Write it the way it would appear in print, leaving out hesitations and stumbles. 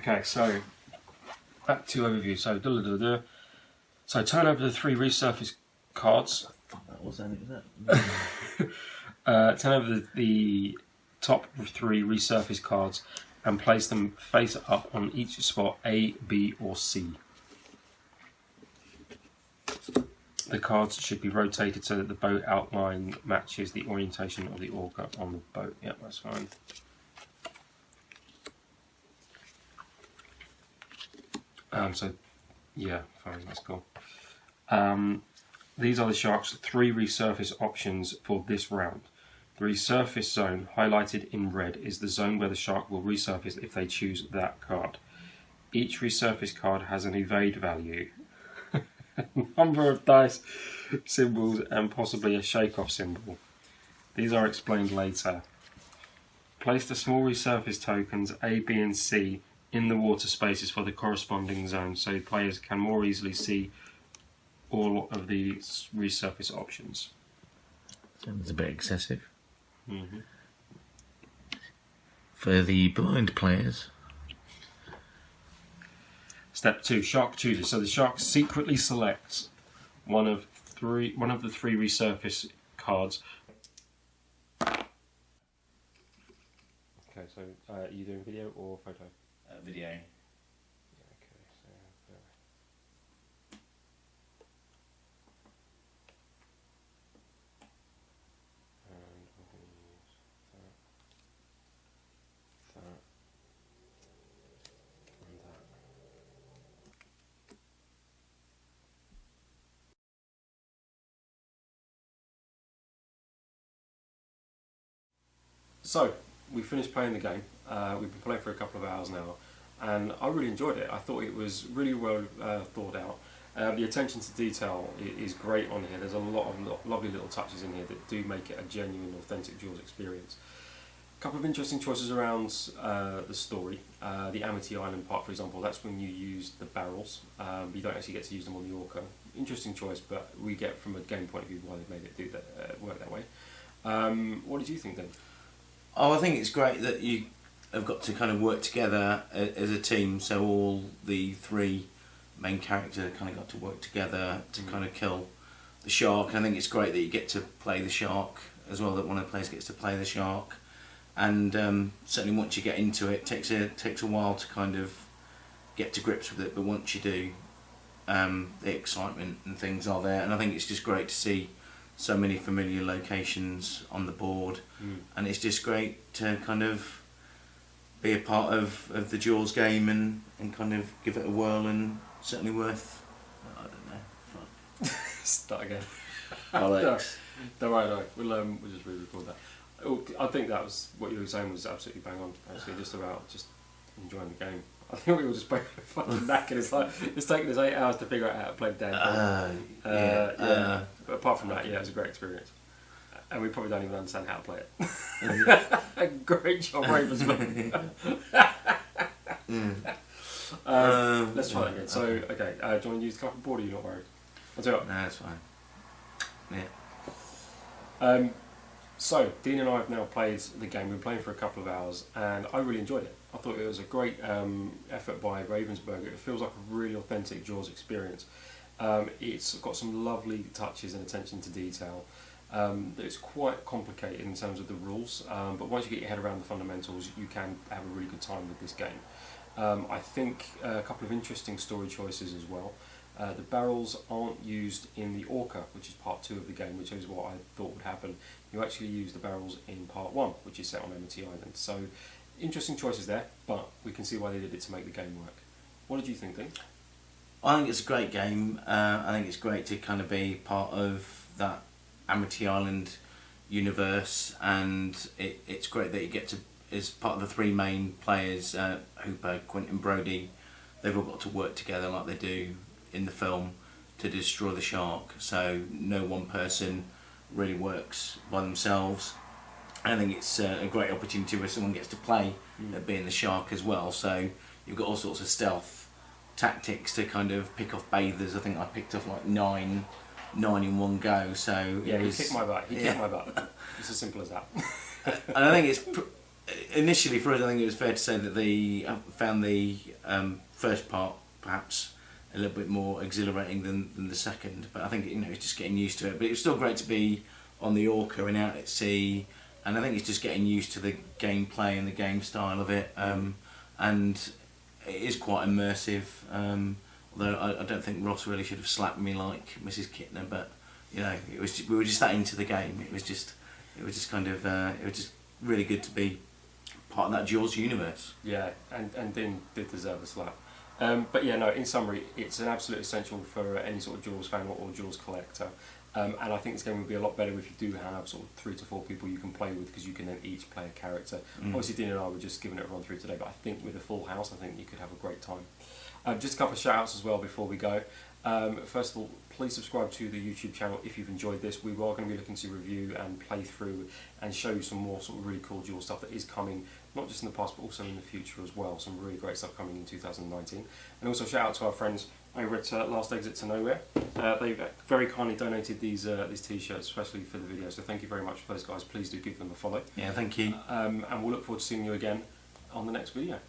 Okay, so back to overview. So turn over the 3 resurface cards. That was any, was Turn over the top 3 resurface cards and place them face up on each spot A, B, or C. The cards should be rotated so that the boat outline matches the orientation of the Orca on the boat. Yep, that's fine. So, yeah, fine, that's cool. These are the Sharks' 3 resurface options for this round. The resurface zone, highlighted in red, is the zone where the Shark will resurface if they choose that card. Each resurface card has an evade value, number of dice symbols, and possibly a shake-off symbol. These are explained later. Place the small resurface tokens A, B, and C in the water spaces for the corresponding zone so players can more easily see all of the resurface options. Sounds a bit excessive. Mm-hmm. For the blind players. Step 2, Shark chooses. So the Shark secretly selects one of the 3 resurface cards. Okay, so are you doing video or photo? Video. Yeah, okay, so and we're going to use that, and that. So, we finished playing the game. We've been playing for a couple of hours now, and I really enjoyed it. I thought it was really well thought out. The attention to detail is great on here. There's a lot of lovely little touches in here that do make it a genuine, authentic Jaws experience. A couple of interesting choices around the story. The Amity Island part, for example, that's when you use the barrels. But you don't actually get to use them on the Orca. Interesting choice, but we get from a game point of view why they made it do that, work that way. What did you think then? Oh, I think it's great that you have got to kind of work together as a team. So all the 3 main characters kind of got to work together to kind of kill the Shark. And I think it's great that you get to play the Shark as well. That one of the players gets to play the Shark. And certainly once you get into it, takes a while to kind of get to grips with it. But once you do, the excitement and things are there. And I think it's just great to see so many familiar locations on the board, and it's just great to kind of be a part of the Jaws game and kind of give it a whirl, and certainly worth, I don't know, fun. Start again. Alex. Don't worry, we'll just re-record that. I think that was what you were saying was absolutely bang on. Actually, just about just enjoying the game. I think we were just both fucking knackered. It's like it's taken us 8 hours to figure out how to play the damn game. Yeah. But apart from that, yeah, it was a great experience. And we probably don't even understand how to play it. Great job, Ravensburger. Let's try that again. So, okay, do you want to use the cardboard board, or are you not worried? I'll tell you what. No, that's fine. Yeah. So, Dean and I have now played the game. We've been playing for a couple of hours, and I really enjoyed it. I thought it was a great effort by Ravensburger. It feels like a really authentic Jaws experience. It's got some lovely touches and attention to detail. It's quite complicated in terms of the rules, but once you get your head around the fundamentals, you can have a really good time with this game. I think a couple of interesting story choices as well. The barrels aren't used in the Orca, which is part 2 of the game, which is what I thought would happen. You actually use the barrels in part 1, which is set on Amity Island. So, interesting choices there, but we can see why they did it to make the game work. What did you think, Dean? I think it's a great game. I think it's great to kind of be part of that Amity Island universe, and it's great that you get to, as part of the 3 main players, Hooper, Quentin, Brody, they've all got to work together like they do in the film to destroy the Shark. So no one person really works by themselves. I think it's a great opportunity where someone gets to play at being the Shark as well. So you've got all sorts of stealth tactics to kind of pick off bathers. I think I picked off like nine in one go. So yeah, he kicked my butt. He kicked my butt. It's as simple as that. And I think initially for us, I think it was fair to say that found the first part perhaps a little bit more exhilarating than the second. But I think it's just getting used to it. But it was still great to be on the Orca and out at sea, and I think it's just getting used to the gameplay and the game style of it. And it is quite immersive. Although I don't think Ross really should have slapped me like Mrs. Kittner, but we were just that into the game. It was just really good to be part of that Jaws universe. Yeah, and Dean did deserve a slap. But yeah, no, in summary, it's an absolute essential for any sort of Jaws fan or Jaws collector. And I think this game would be a lot better if you do have sort of 3 to 4 people you can play with, because you can then each play a character. Obviously, Dean and I were just giving it a run through today, but I think with a full house, I think you could have a great time. Just a couple of shout outs as well before we go. First of all, please subscribe to the YouTube channel if you've enjoyed this. We are going to be looking to review and play through and show you some more sort of really cool Jaws stuff that is coming, not just in the past but also in the future as well. Some really great stuff coming in 2019. And also shout out to our friends over at Last Exit to Nowhere. They've very kindly donated these t-shirts, especially for the video, so thank you very much for those guys. Please do give them a follow. Yeah, thank you. And we'll look forward to seeing you again on the next video.